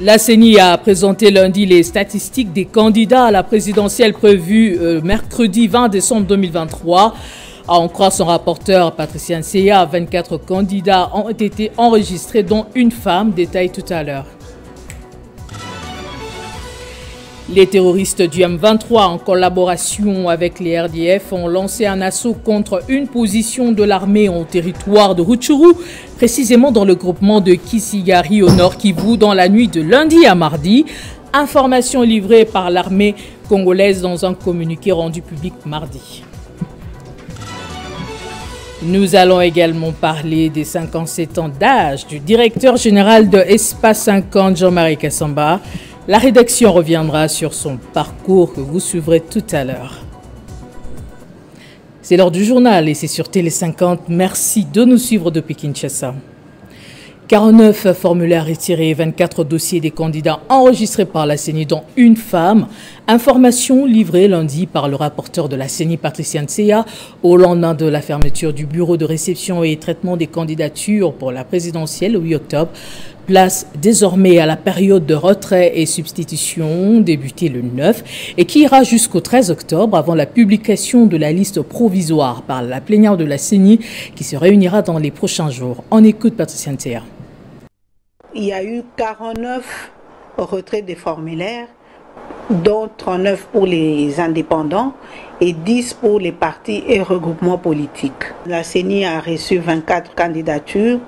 La CENI a présenté lundi les statistiques des candidats à la présidentielle prévue mercredi 20 décembre 2023. À en croire son rapporteur Patricia Nseya, 24 candidats ont été enregistrés, dont une femme, détaille tout à l'heure. Les terroristes du M23, en collaboration avec les RDF, ont lancé un assaut contre une position de l'armée au territoire de Rutshuru, précisément dans le groupement de Kisigari au nord Kivu, dans la nuit de lundi à mardi. Information livrée par l'armée congolaise dans un communiqué rendu public mardi. Nous allons également parler des 57 ans d'âge du directeur général de Espace 50, Jean-Marie Kassamba. La rédaction reviendra sur son parcours que vous suivrez tout à l'heure. C'est l'heure du journal et c'est sur Télé 50. Merci de nous suivre depuis Kinshasa. 49 formulaires retirés, 24 dossiers des candidats enregistrés par la CENI, dont une femme. Information livrée lundi par le rapporteur de la CENI, Patricia Nseya, au lendemain de la fermeture du bureau de réception et traitement des candidatures pour la présidentielle le 8 octobre. Place désormais à la période de retrait et substitution, débutée le 9, et qui ira jusqu'au 13 octobre avant la publication de la liste provisoire par la plénière de la CENI qui se réunira dans les prochains jours. On écoute Patricia Nseya. Il y a eu 49 retraits des formulaires, dont 39 pour les indépendants et 10 pour les partis et regroupements politiques. La CENI a reçu 24 candidatures,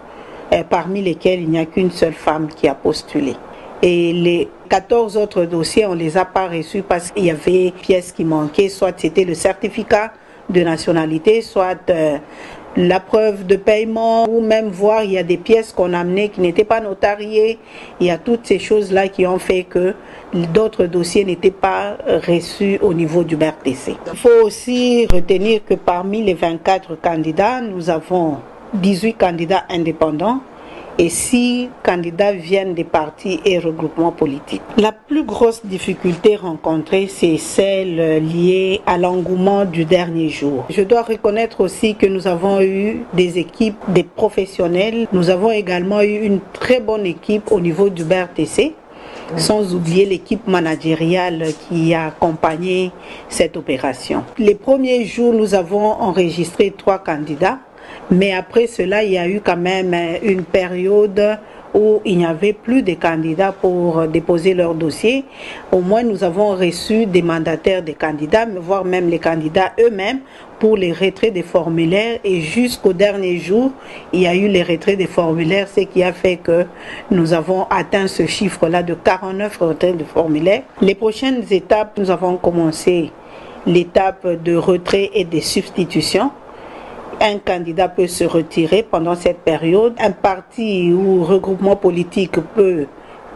parmi lesquelles il n'y a qu'une seule femme qui a postulé. Et les 14 autres dossiers, on ne les a pas reçus parce qu'il y avait des pièces qui manquaient, soit c'était le certificat de nationalité, soit la preuve de paiement, ou même voir il y a des pièces qu'on a amenées qui n'étaient pas notariées. Il y a toutes ces choses-là qui ont fait que d'autres dossiers n'étaient pas reçus au niveau du BRTC. Il faut aussi retenir que parmi les 24 candidats, nous avons 18 candidats indépendants et 6 candidats viennent des partis et regroupements politiques. La plus grosse difficulté rencontrée, c'est celle liée à l'engouement du dernier jour. Je dois reconnaître aussi que nous avons eu des équipes, des professionnels. Nous avons également eu une très bonne équipe au niveau du BRTC, sans oublier l'équipe managériale qui a accompagné cette opération. Les premiers jours, nous avons enregistré 3 candidats. Mais après cela, il y a eu quand même une période où il n'y avait plus de candidats pour déposer leur dossier. Au moins, nous avons reçu des mandataires des candidats, voire même les candidats eux-mêmes, pour les retraits des formulaires. Et jusqu'au dernier jour, il y a eu les retraits des formulaires, ce qui a fait que nous avons atteint ce chiffre-là de 49 retraits de formulaires. Les prochaines étapes, nous avons commencé l'étape de retrait et de substitution. Un candidat peut se retirer pendant cette période. Un parti ou regroupement politique peut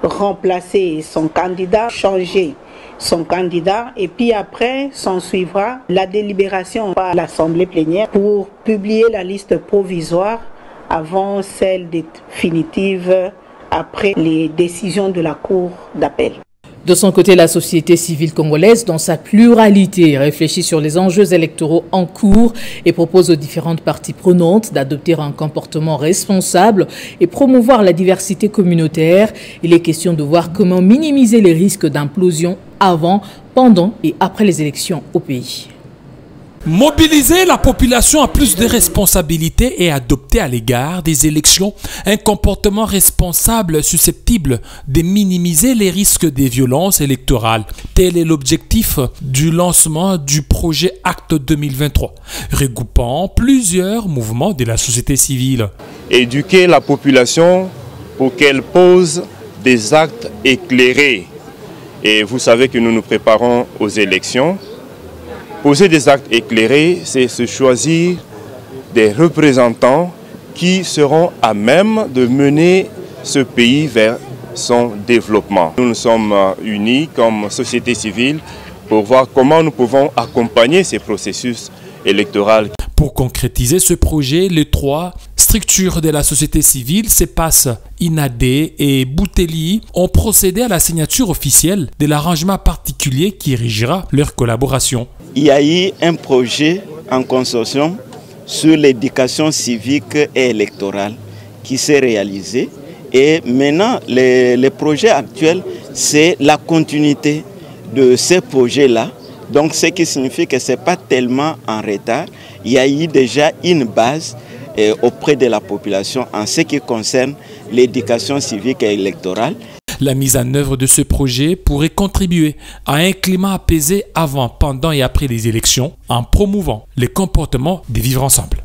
remplacer son candidat, changer son candidat. Et puis après, s'en suivra la délibération par l'Assemblée plénière pour publier la liste provisoire avant celle définitive après les décisions de la Cour d'appel. De son côté, la société civile congolaise, dans sa pluralité, réfléchit sur les enjeux électoraux en cours et propose aux différentes parties prenantes d'adopter un comportement responsable et promouvoir la diversité communautaire. Il est question de voir comment minimiser les risques d'implosion avant, pendant et après les élections au pays. Mobiliser la population à plus de responsabilités et adopter à l'égard des élections un comportement responsable susceptible de minimiser les risques des violences électorales. Tel est l'objectif du lancement du projet Acte 2023, regroupant plusieurs mouvements de la société civile. Éduquer la population pour qu'elle pose des actes éclairés. Et vous savez que nous nous préparons aux élections. Poser des actes éclairés, c'est se choisir des représentants qui seront à même de mener ce pays vers son développement. Nous nous sommes unis comme société civile pour voir comment nous pouvons accompagner ces processus électoraux. Pour concrétiser ce projet, les 3 structures de la société civile, CEPAS, INAD et Bouteli, ont procédé à la signature officielle de l'arrangement particulier qui régira leur collaboration. Il y a eu un projet en consortium sur l'éducation civique et électorale qui s'est réalisé Et maintenant, les projets actuels, c'est la continuité de ces projets-là. Donc, ce qui signifie que ce n'est pas tellement en retard. Il y a eu déjà une base auprès de la population en ce qui concerne l'éducation civique et électorale. La mise en œuvre de ce projet pourrait contribuer à un climat apaisé avant, pendant et après les élections en promouvant les comportements des vivre ensemble.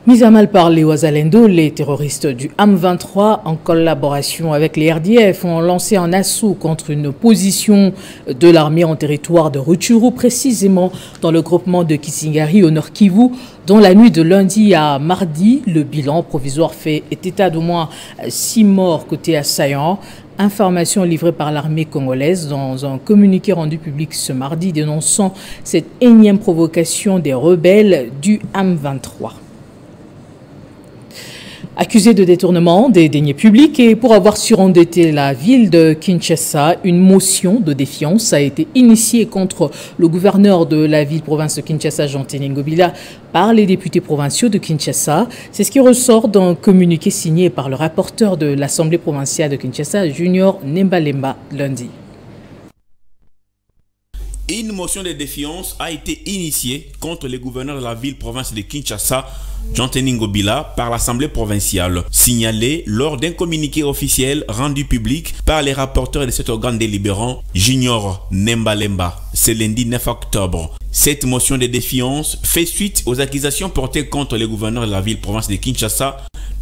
Mis à mal par les Ouazalendo, les terroristes du AM23, en collaboration avec les RDF, ont lancé un assaut contre une position de l'armée en territoire de Rutshuru, précisément dans le groupement de Kisingari au Nord Kivu. Dans la nuit de lundi à mardi, le bilan provisoire fait état d'au moins 6 morts côté assaillant. Information livrée par l'armée congolaise dans un communiqué rendu public ce mardi dénonçant cette énième provocation des rebelles du AM23. Accusé de détournement des deniers publics et pour avoir surendetté la ville de Kinshasa, une motion de défiance a été initiée contre le gouverneur de la ville-province de Kinshasa, Jean-Téné Ngobila, par les députés provinciaux de Kinshasa. C'est ce qui ressort d'un communiqué signé par le rapporteur de l'Assemblée provinciale de Kinshasa, Junior Nembalemba, lundi. Une motion de défiance a été initiée contre le gouverneur de la ville-province de Kinshasa, Jean-Téné Ngobila, par l'Assemblée provinciale, signalé lors d'un communiqué officiel rendu public par les rapporteurs de cet organe délibérant, Junior Nembalemba, ce lundi 9 octobre. Cette motion de défiance fait suite aux accusations portées contre le gouverneur de la ville-province de Kinshasa,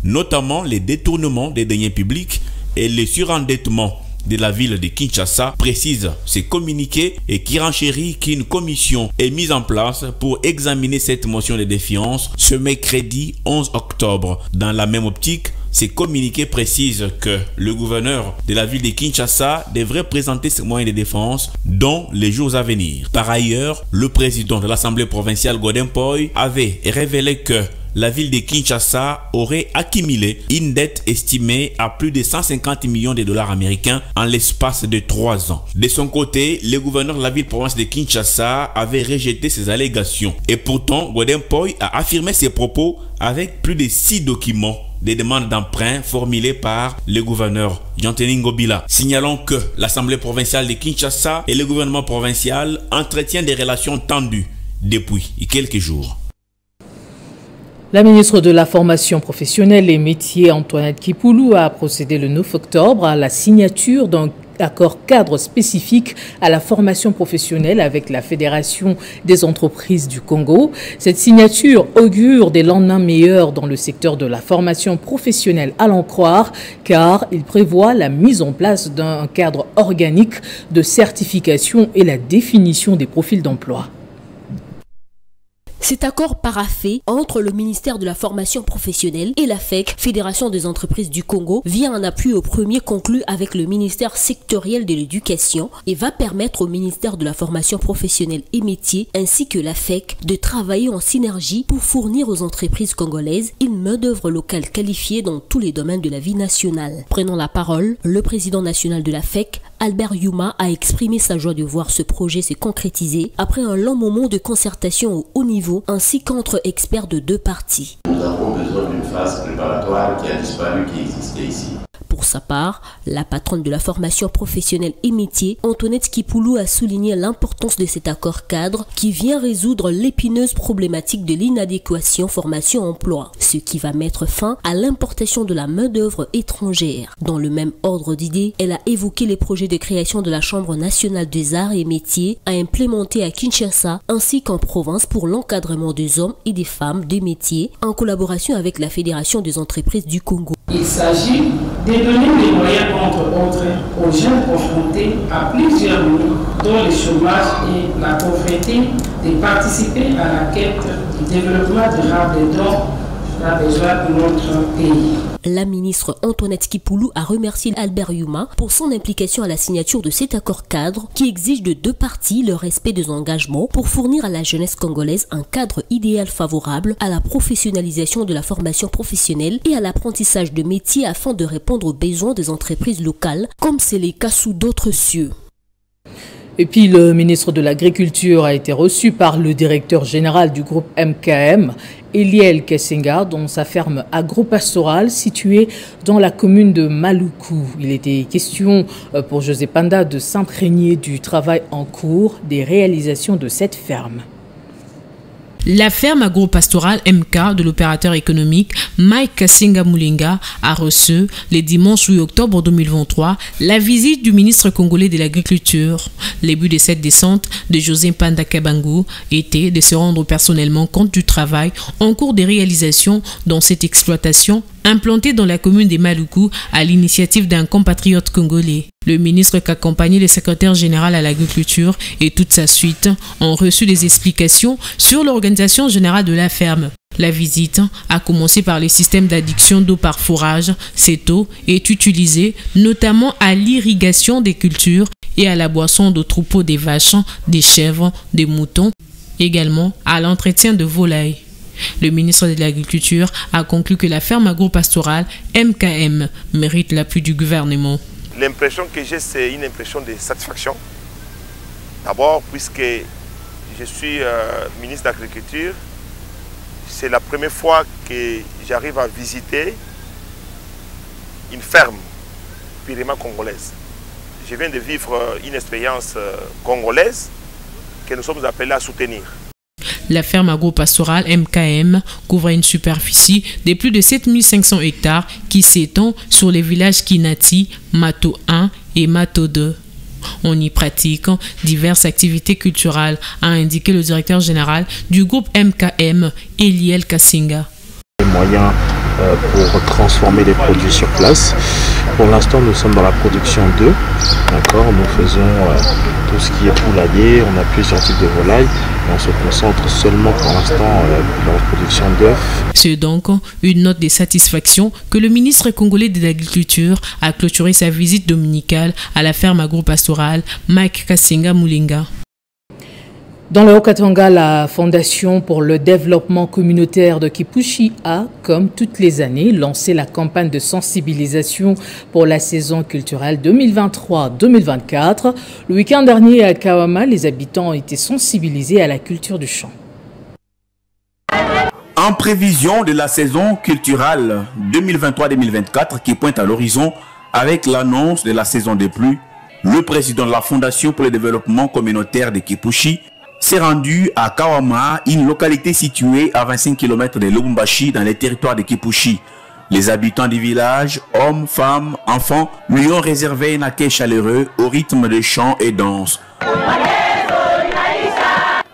notamment les détournements des deniers publics et le surendettement de la ville de Kinshasa, précise ce communiqué et qui renchérit qu'une commission est mise en place pour examiner cette motion de défiance ce mercredi 11 octobre. Dans la même optique, ce communiqué précise que le gouverneur de la ville de Kinshasa devrait présenter ses moyens de défense dans les jours à venir. Par ailleurs, le président de l'Assemblée provinciale Godin Poy avait révélé que la ville de Kinshasa aurait accumulé une dette estimée à plus de 150 millions de dollars américains en l'espace de 3 ans. De son côté, le gouverneur de la ville-province de Kinshasa avait rejeté ces allégations. Et pourtant, Godin Poy a affirmé ses propos avec plus de 6 documents des demandes d'emprunt formulées par le gouverneur Jean-Téné Ngobila, signalant que l'Assemblée provinciale de Kinshasa et le gouvernement provincial entretiennent des relations tendues depuis quelques jours. La ministre de la Formation professionnelle et métiers, Antoinette Kipoulou, a procédé le 9 octobre à la signature d'un accord cadre spécifique à la formation professionnelle avec la Fédération des entreprises du Congo. Cette signature augure des lendemains meilleurs dans le secteur de la formation professionnelle, à l'en croire, car il prévoit la mise en place d'un cadre organique de certification et la définition des profils d'emploi. Cet accord paraphé entre le ministère de la Formation professionnelle et la FEC, Fédération des entreprises du Congo, vient en appui au premier conclu avec le ministère sectoriel de l'éducation et va permettre au ministère de la Formation professionnelle et métiers ainsi que la FEC de travailler en synergie pour fournir aux entreprises congolaises une main-d'œuvre locale qualifiée dans tous les domaines de la vie nationale. Prenant la parole, le président national de la FEC, Albert Yuma, a exprimé sa joie de voir ce projet se concrétiser après un long moment de concertation au haut niveau ainsi qu'entre experts de deux parties. Nous avons besoin d'une phase préparatoire qui a disparu, qui existait ici. Pour sa part, la patronne de la formation professionnelle et métiers, Antoinette Kipoulou, a souligné l'importance de cet accord cadre qui vient résoudre l'épineuse problématique de l'inadéquation formation-emploi, ce qui va mettre fin à l'importation de la main-d'œuvre étrangère. Dans le même ordre d'idées, elle a évoqué les projets de création de la Chambre nationale des arts et métiers à implémenter à Kinshasa ainsi qu'en province pour l'encadrement des hommes et des femmes des métiers en collaboration avec la Fédération des entreprises du Congo. Il s'agit de donner des moyens, entre autres, aux jeunes confrontés à plusieurs niveaux, dont le chômage et la pauvreté, de participer à la quête du développement durable dont a besoin de notre pays. La ministre Antoinette Kipoulou a remercié Albert Yuma pour son implication à la signature de cet accord cadre qui exige de deux parties le respect des engagements pour fournir à la jeunesse congolaise un cadre idéal favorable à la professionnalisation de la formation professionnelle et à l'apprentissage de métiers afin de répondre aux besoins des entreprises locales, comme c'est le cas sous d'autres cieux. Et puis le ministre de l'Agriculture a été reçu par le directeur général du groupe MKM, Eliel Kassinga, dans sa ferme agro-pastorale située dans la commune de Maluku. Il était question pour José Panda de s'imprégner du travail en cours des réalisations de cette ferme. La ferme agro-pastorale MK de l'opérateur économique Mike Kassinga Mulinga a reçu, le dimanche 8 octobre 2023, la visite du ministre congolais de l'Agriculture. Le but de cette descente de José Panda Kabangu était de se rendre personnellement compte du travail en cours de réalisation dans cette exploitation implantée dans la commune de Maluku à l'initiative d'un compatriote congolais. Le ministre qui accompagnait le secrétaire général à l'agriculture et toute sa suite ont reçu des explications sur l'organisation générale de la ferme. La visite a commencé par le système d'adduction d'eau par fourrage. Cette eau est utilisée notamment à l'irrigation des cultures et à la boisson de troupeaux des vaches, des chèvres, des moutons, également à l'entretien de volailles. Le ministre de l'Agriculture a conclu que la ferme agro-pastorale MKM mérite l'appui du gouvernement. L'impression que j'ai, c'est une impression de satisfaction. D'abord, puisque je suis ministre de l'Agriculture, c'est la première fois que j'arrive à visiter une ferme purement congolaise. Je viens de vivre une expérience congolaise que nous sommes appelés à soutenir. La ferme agro-pastorale MKM couvre une superficie de plus de 7500 hectares qui s'étend sur les villages Kinati, Mato 1 et Mato 2. On y pratique diverses activités culturelles, a indiqué le directeur général du groupe MKM, Eliel Kassinga. Les moyens pour transformer les produits sur place. Pour l'instant, nous sommes dans la production d'œufs. D'accord, nous faisons tout ce qui est poulailler, on a plusieurs types de volailles. On se concentre seulement pour l'instant dans la production d'œufs. C'est donc une note de satisfaction que le ministre congolais de l'Agriculture a clôturé sa visite dominicale à la ferme agro-pastorale Mike Kassinga Mulinga. Dans le Haut-Katanga, la Fondation pour le développement communautaire de Kipushi a, comme toutes les années, lancé la campagne de sensibilisation pour la saison culturelle 2023-2024. Le week-end dernier à Kawama, les habitants ont été sensibilisés à la culture du chant. En prévision de la saison culturelle 2023-2024 qui pointe à l'horizon avec l'annonce de la saison des pluies, le président de la Fondation pour le développement communautaire de Kipushi s'est rendu à Kawama, une localité située à 25 km de Lubumbashi dans les territoires de Kipushi. Les habitants du village, hommes, femmes, enfants, lui ont réservé un accueil chaleureux au rythme de chants et danses.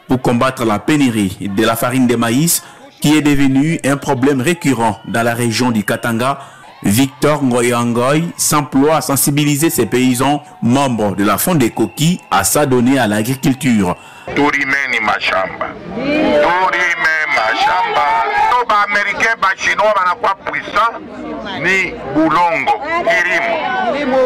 Pour combattre la pénurie de la farine de maïs, qui est devenue un problème récurrent dans la région du Katanga, Victor Ngoyangoy s'emploie à sensibiliser ses paysans, membres de la Fondekoki, à s'adonner à l'agriculture. Turimeni mashamba. Turime mashamba. Ba américain ba chinois banakuwa puissant ni bulongo kilimo.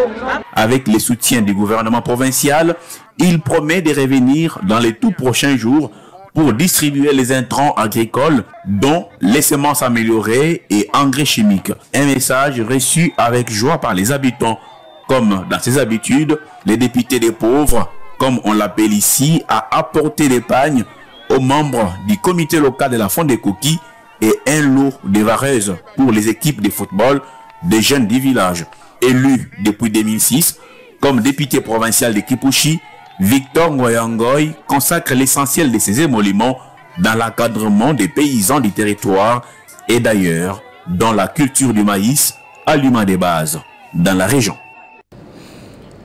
Avec le soutien du gouvernement provincial, il promet de revenir dans les tout prochains jours pour distribuer les intrants agricoles, dont les semences améliorées et engrais chimiques. Un message reçu avec joie par les habitants. Comme dans ses habitudes, les députés des pauvres, comme on l'appelle ici, a apporté des pagnes aux membres du comité local de la Fondekoki et un lot de vareuses pour les équipes de football des jeunes du village. Élu depuis 2006 comme député provincial de Kipushi, Victor Ngoyangoy consacre l'essentiel de ses émoluments dans l'encadrement des paysans du territoire et d'ailleurs dans la culture du maïs, aliment de base dans la région.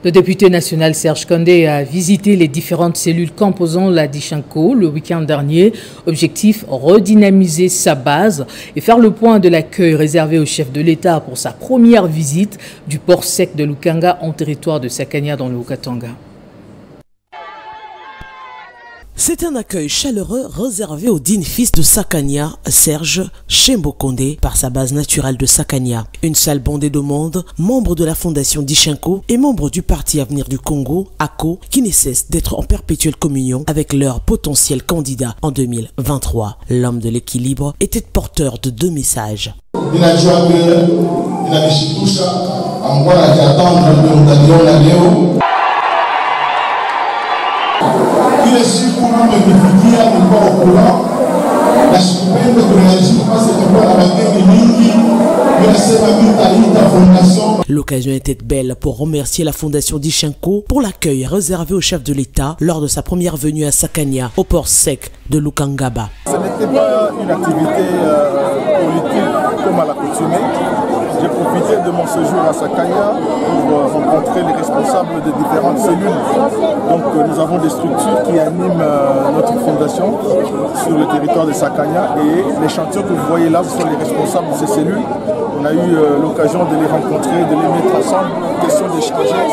Le député national Serge Kandé a visité les différentes cellules composant la Dishanko le week-end dernier. Objectif, redynamiser sa base et faire le point de l'accueil réservé au chef de l'État pour sa première visite du port sec de Lukanga en territoire de Sakania dans le Haut-Katanga. C'est un accueil chaleureux réservé au digne fils de Sakania, Serge Shembo Kondé, par sa base naturelle de Sakania. Une salle bondée de monde, membre de la fondation Dishanko et membre du Parti Avenir du Congo, ACO, qui ne cessent d'être en perpétuelle communion avec leurs potentiels candidats en 2023. L'homme de l'équilibre était porteur de deux messages. L'occasion était belle pour remercier la Fondation d'Ishenko pour l'accueil réservé au chef de l'État lors de sa première venue à Sakania, au port sec de Lukangaba. Ce n'était pas une activité politique comme à l'accoutumée. J'ai profité de mon séjour à Sakania pour rencontrer les responsables des différentes cellules. Donc nous avons des structures qui animent notre fondation sur le territoire de Sakania et les chantiers que vous voyez là, ce sont les responsables de ces cellules. On a eu l'occasion de les rencontrer, de les mettre ensemble, question d'échanger,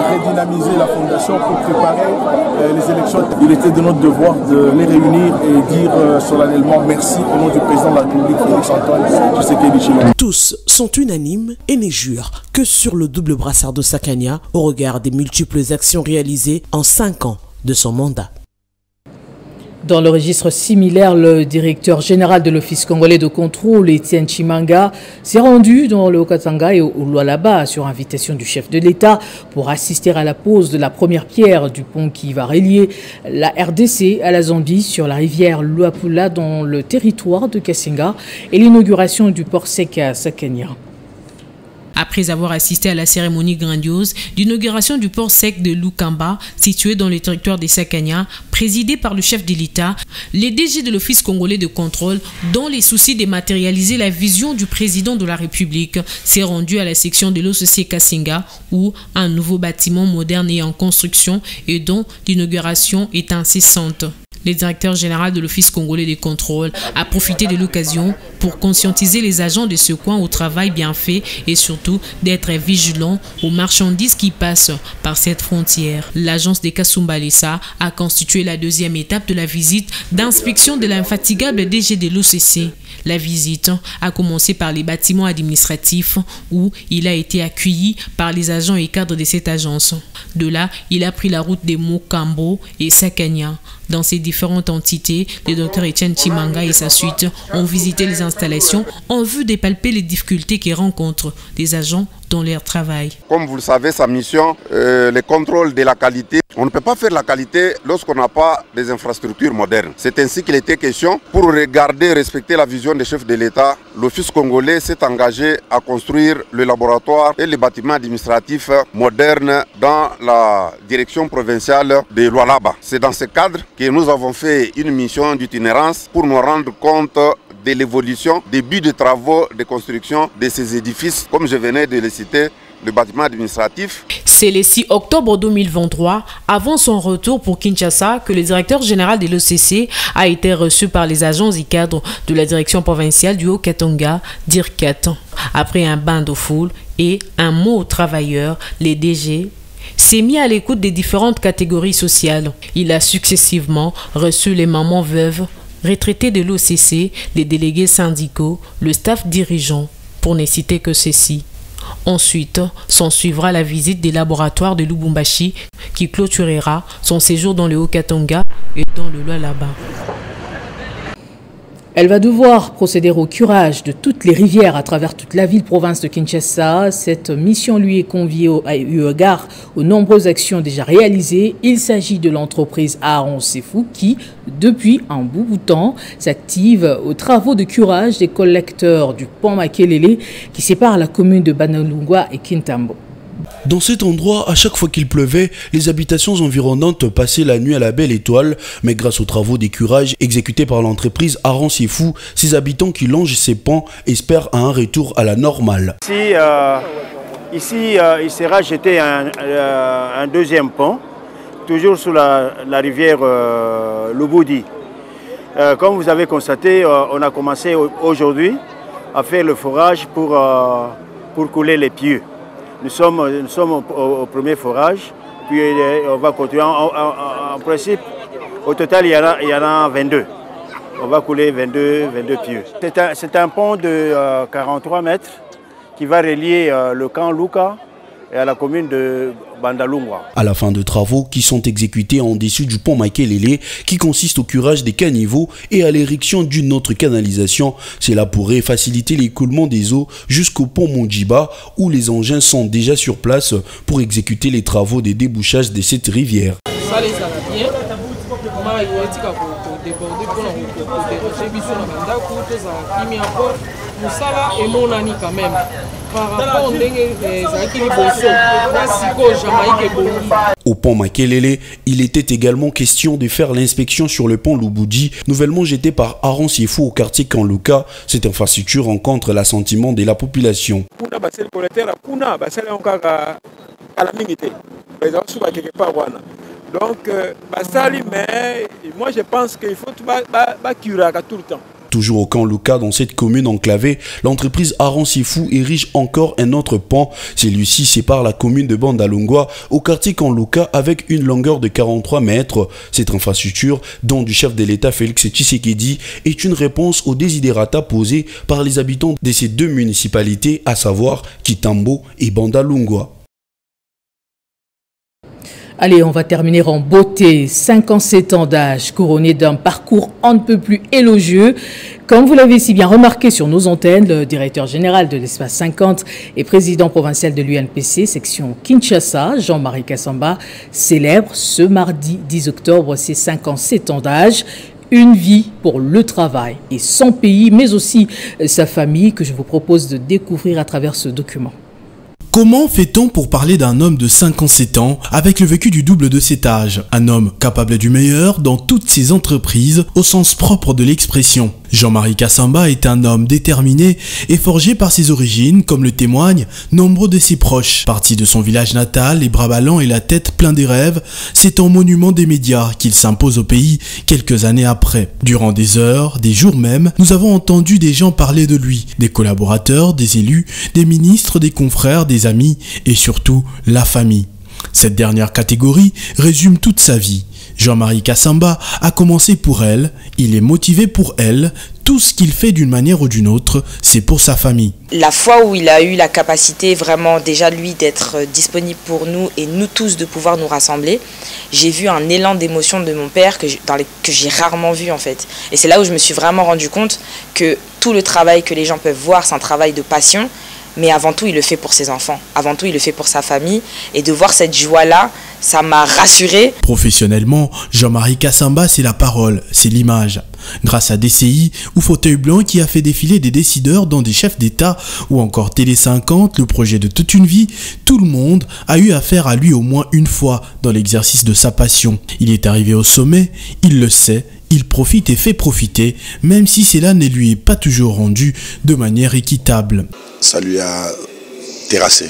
redynamiser la fondation pour préparer les élections. Il était de notre devoir de les réunir et dire solennellement merci au nom du président de la République, Félix-Antoine Tshisekedi Tshilombo. Tous sont unanimes et ne jurent que sur le double brassard de Sakania au regard des multiples actions réalisées en 5 ans de son mandat. Dans le registre similaire, le directeur général de l'Office congolais de contrôle, Etienne Chimanga, s'est rendu dans le Haut-Katanga et au Lualaba sur invitation du chef de l'État pour assister à la pose de la première pierre du pont qui va relier la RDC à la Zambie sur la rivière Luapula dans le territoire de Kasenga et l'inauguration du port sec à Sakania. Après avoir assisté à la cérémonie grandiose d'inauguration du port sec de Lukamba, situé dans le territoire de Sakania, présidé par le chef de l'État, les DG de l'Office congolais de contrôle, dont les soucis de matérialiser la vision du président de la République, s'est rendu à la section de l'OCC Kasenga, où un nouveau bâtiment moderne est en construction et dont l'inauguration est incessante. Le directeur général de l'Office congolais de contrôle a profité de l'occasion pour conscientiser les agents de ce coin au travail bien fait et surtout d'être vigilants aux marchandises qui passent par cette frontière. L'agence de Kasumbalesa a constitué la deuxième étape de la visite d'inspection de l'infatigable DG de l'OCC. La visite a commencé par les bâtiments administratifs où il a été accueilli par les agents et cadres de cette agence. De là, il a pris la route des Mokambo et Sakania. Dans ces différentes entités, le docteur Etienne Chimanga et sa suite ont visité les installations en vue de palper les difficultés qu'ils rencontrent des agents dans leur travail. Comme vous le savez, sa mission, le contrôle de la qualité. On ne peut pas faire la qualité lorsqu'on n'a pas des infrastructures modernes. C'est ainsi qu'il était question. Pour regarder et respecter la vision des chefs de l'État, l'Office congolais s'est engagé à construire le laboratoire et les bâtiments administratifs modernes dans la direction provinciale de Lualaba. C'est dans ce cadre que nous avons fait une mission d'itinérance pour nous rendre compte de l'évolution, des buts de travaux de construction de ces édifices, comme je venais de le citer, le bâtiment administratif. C'est le 6 octobre 2023, avant son retour pour Kinshasa, que le directeur général de l'OCC a été reçu par les agents et cadres de la direction provinciale du Haut-Katanga, DIRCAT. Après un bain de foule et un mot aux travailleurs, les DG s'est mis à l'écoute des différentes catégories sociales. Il a successivement reçu les mamans veuves, retraités de l'OCC, les délégués syndicaux, le staff dirigeant, pour ne citer que ceci. Ensuite, s'en suivra la visite des laboratoires de Lubumbashi qui clôturera son séjour dans le Haut-Katanga et dans le Lualaba. Elle va devoir procéder au curage de toutes les rivières à travers toute la ville-province de Kinshasa. Cette mission lui est conviée eu égard aux nombreuses actions déjà réalisées. Il s'agit de l'entreprise Aaron Sefou qui, depuis un bout de temps, s'active aux travaux de curage des collecteurs du pont Makelele qui sépare la commune de Banalungwa et Kintambo. Dans cet endroit, à chaque fois qu'il pleuvait, les habitations environnantes passaient la nuit à la belle étoile, mais grâce aux travaux d'écurage exécutés par l'entreprise Aaron Sefou, ces habitants qui longent ces ponts espèrent un retour à la normale. Ici, il sera jeté un deuxième pont, toujours sous la rivière Lubudi. Comme vous avez constaté, on a commencé aujourd'hui à faire le forage pour couler les pieux. Nous sommes au premier forage, puis on va continuer. En principe, au total, il y en a 22. On va couler 22 pieux. C'est un pont de 43 mètres qui va relier le camp Luka et à la commune de Bandalungwa. À la fin de travaux qui sont exécutés en dessus du pont Makelele, qui consiste au curage des caniveaux et à l'érection d'une autre canalisation, cela pourrait faciliter l'écoulement des eaux jusqu'au pont Mondjiba où les engins sont déjà sur place pour exécuter les travaux de débouchage de cette rivière. Au pont Makelele, il était également question de faire l'inspection sur le pont Lubudi, nouvellement jeté par Aaron Siefou au quartier Kanluka. Cette infrastructure rencontre l'assentiment de la population. Donc, mais moi je pense qu'il faut tout le temps. Toujours au Kanluka, dans cette commune enclavée, l'entreprise Aaron Siefou érige encore un autre pont. Celui-ci sépare la commune de Bandalungwa au quartier Kanluka avec une longueur de 43 mètres. Cette infrastructure, dont du chef de l'État Félix Tshisekedi, est une réponse aux désidérata posés par les habitants de ces deux municipalités, à savoir Kitambo et Bandalungwa. Allez, on va terminer en beauté. 57 ans d'âge, couronné d'un parcours on ne peut plus élogieux. Comme vous l'avez si bien remarqué sur nos antennes, le directeur général de l'Espace 50 et président provincial de l'UNPC, section Kinshasa, Jean-Marie Kassamba, célèbre ce mardi 10 octobre ses 57 ans d'âge. Une vie pour le travail et son pays, mais aussi sa famille, que je vous propose de découvrir à travers ce document. Comment fait-on pour parler d'un homme de 57 ans avec le vécu du double de cet âge? Un homme capable du meilleur dans toutes ses entreprises au sens propre de l'expression. Jean-Marie Kassamba est un homme déterminé et forgé par ses origines, comme le témoignent nombreux de ses proches. Parti de son village natal, les bras ballants et la tête plein des rêves, c'est en monument des médias qu'il s'impose au pays quelques années après. Durant des heures, des jours même, nous avons entendu des gens parler de lui, des collaborateurs, des élus, des ministres, des confrères, des amis et surtout la famille. Cette dernière catégorie résume toute sa vie. Jean-Marie Kassamba a commencé pour elle, il est motivé pour elle, tout ce qu'il fait d'une manière ou d'une autre, c'est pour sa famille. La fois où il a eu la capacité vraiment déjà lui d'être disponible pour nous et nous tous de pouvoir nous rassembler, j'ai vu un élan d'émotion de mon père que j'ai rarement vu en fait. Et c'est là où je me suis vraiment rendu compte que tout le travail que les gens peuvent voir, c'est un travail de passion. Mais avant tout, il le fait pour ses enfants. Avant tout, il le fait pour sa famille. Et de voir cette joie-là, ça m'a rassuré. Professionnellement, Jean-Marie Kassamba, c'est la parole, c'est l'image. Grâce à DCI ou Fauteuil Blanc qui a fait défiler des décideurs dans des chefs d'État ou encore Télé 50, le projet de toute une vie, tout le monde a eu affaire à lui au moins une fois dans l'exercice de sa passion. Il est arrivé au sommet, il le sait. Il profite et fait profiter, même si cela ne lui est pas toujours rendu de manière équitable. Ça lui a terrassé,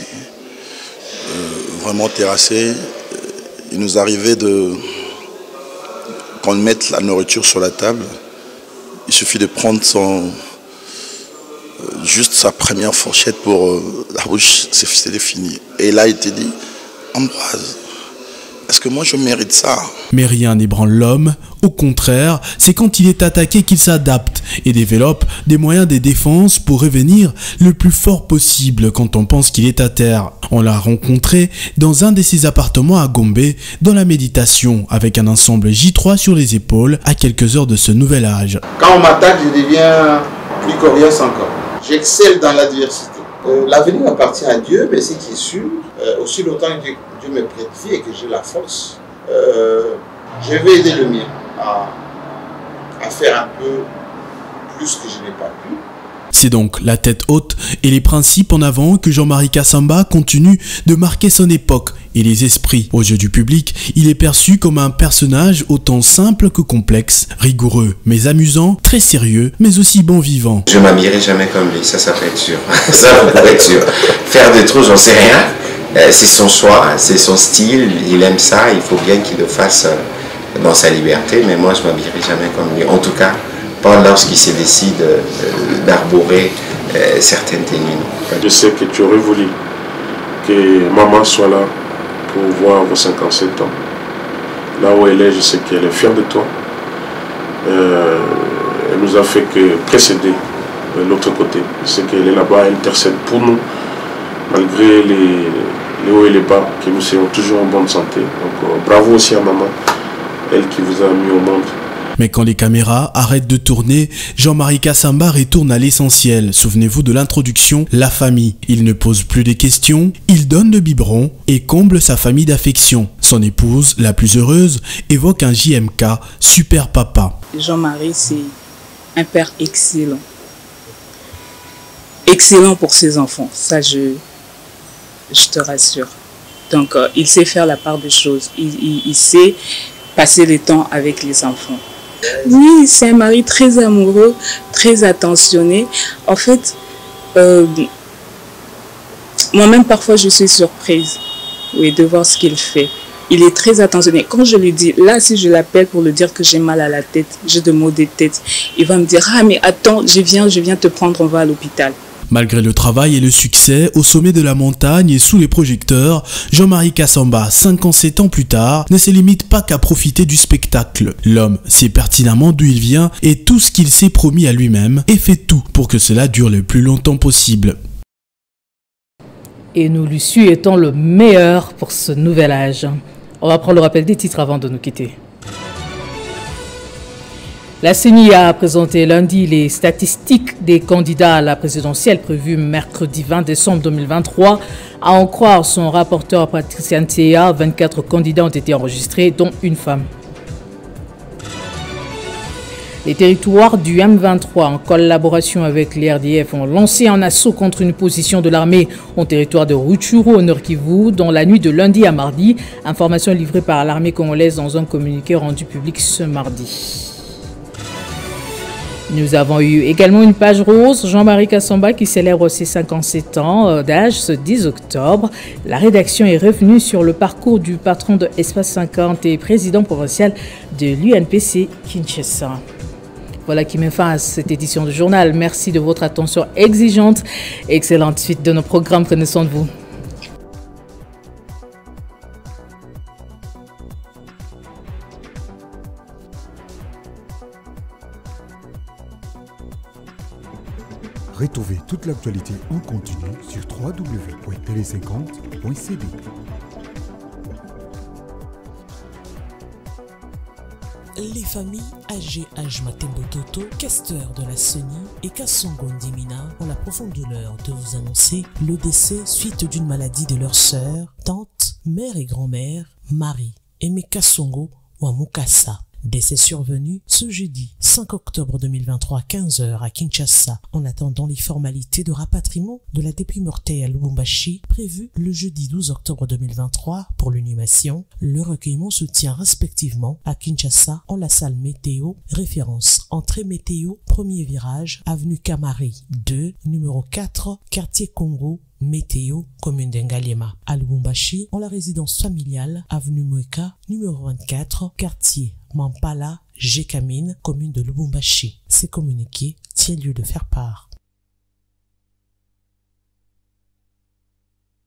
vraiment terrassé. Il nous arrivait qu'on mette la nourriture sur la table. Il suffit de prendre juste sa première fourchette pour la bouche, c'était fini. Et là, il te dit, Ambroise, est-ce que moi je mérite ça? Mais rien n'ébranle l'homme. Au contraire, c'est quand il est attaqué qu'il s'adapte et développe des moyens de défense pour revenir le plus fort possible quand on pense qu'il est à terre. On l'a rencontré dans un de ses appartements à Gombe, dans la méditation, avec un ensemble J3 sur les épaules, à quelques heures de ce nouvel âge. Quand on m'attaque, je deviens plus coriace encore. J'excelle dans l'adversité. L'avenir appartient à Dieu, mais ce qui est sûr, aussi longtemps que Dieu me prête vie et que j'ai la force, je vais aider le mien à faire un peu plus que je n'ai pas pu. C'est donc la tête haute et les principes en avant que Jean-Marie Kassamba continue de marquer son époque et les esprits. Aux yeux du public, il est perçu comme un personnage autant simple que complexe, rigoureux mais amusant, très sérieux mais aussi bon vivant. Je m'habillerai jamais comme lui, ça peut être sûr. Ça peut être sûr. Faire des trous, j'en sais rien. C'est son choix, c'est son style, il aime ça, il faut bien qu'il le fasse dans sa liberté, mais moi je ne m'habillerai jamais comme lui. En tout cas, pas lorsqu'il se décide d'arborer certaines tenues. Je sais que tu aurais voulu que maman soit là pour voir vos 57 ans. Là où elle est, je sais qu'elle est fière de toi. Elle nous a fait que précéder de l'autre côté. Je sais qu'elle est là-bas, elle intercède pour nous, malgré les hauts et les bas, que nous soyons toujours en bonne santé. Donc bravo aussi à maman, elle qui vous a mis au monde. Mais quand les caméras arrêtent de tourner, Jean-Marie Kassamba retourne à l'essentiel. Souvenez-vous de l'introduction, la famille. Il ne pose plus de questions, il donne le biberon et comble sa famille d'affection. Son épouse, la plus heureuse, évoque un JMK, super papa. Jean-Marie, c'est un père excellent. Excellent pour ses enfants, ça je te rassure. Donc il sait faire la part des choses, il sait passer le temps avec les enfants. Oui, c'est un mari très amoureux, très attentionné. En fait, moi-même parfois je suis surprise de voir ce qu'il fait. Il est très attentionné. Quand je lui dis, là si je l'appelle pour lui dire que j'ai mal à la tête, j'ai de maux de tête, il va me dire, ah mais attends, je viens te prendre, on va à l'hôpital. Malgré le travail et le succès, au sommet de la montagne et sous les projecteurs, Jean-Marie Kassamba, 57 ans plus tard, ne se limite pas qu'à profiter du spectacle. L'homme sait pertinemment d'où il vient et tout ce qu'il s'est promis à lui-même et fait tout pour que cela dure le plus longtemps possible. Et nous lui souhaitons le meilleur pour ce nouvel âge. On va prendre le rappel des titres avant de nous quitter. La CENI a présenté lundi les statistiques des candidats à la présidentielle prévue mercredi 20 décembre 2023. À en croire son rapporteur Patricia Nteya, 24 candidats ont été enregistrés, dont une femme. Les territoires du M23, en collaboration avec l'RDF, ont lancé un assaut contre une position de l'armée au territoire de Rutshuru, au Nord Kivu, dans la nuit de lundi à mardi. Information livrée par l'armée congolaise dans un communiqué rendu public ce mardi. Nous avons eu également une page rose, Jean-Marie Kassamba qui célèbre ses 57 ans d'âge ce 10 octobre. La rédaction est revenue sur le parcours du patron de Espace 50 et président provincial de l'UNPC Kinshasa. Voilà qui met fin à cette édition du journal. Merci de votre attention exigeante. Excellente suite de nos programmes. Prenez soin de vous. Retrouvez toute l'actualité en continu sur www.tele50.cd. Les familles AGH Matembo Toto, questeur de la CENI et Kassongo Ndimina ont la profonde douleur de vous annoncer le décès suite d'une maladie de leur sœur, tante, mère et grand-mère, Marie Aimé Kassongo Wamukasa. Décès survenu ce jeudi 5 octobre 2023 à 15h à Kinshasa en attendant les formalités de rapatriement de la dépouille mortelle à Lubumbashi prévues le jeudi 12 octobre 2023 pour l'inhumation. Le recueillement se tient respectivement à Kinshasa en la salle Météo, référence entrée Météo, premier virage, avenue Kamari 2, numéro 4, quartier Congo, Météo, commune d'Engaliema. À Lubumbashi, en la résidence familiale, avenue Mweka, numéro 24, quartier Mampala, Gécamine, commune de Lubumbashi. Ces communiqués tiennent lieu de faire part.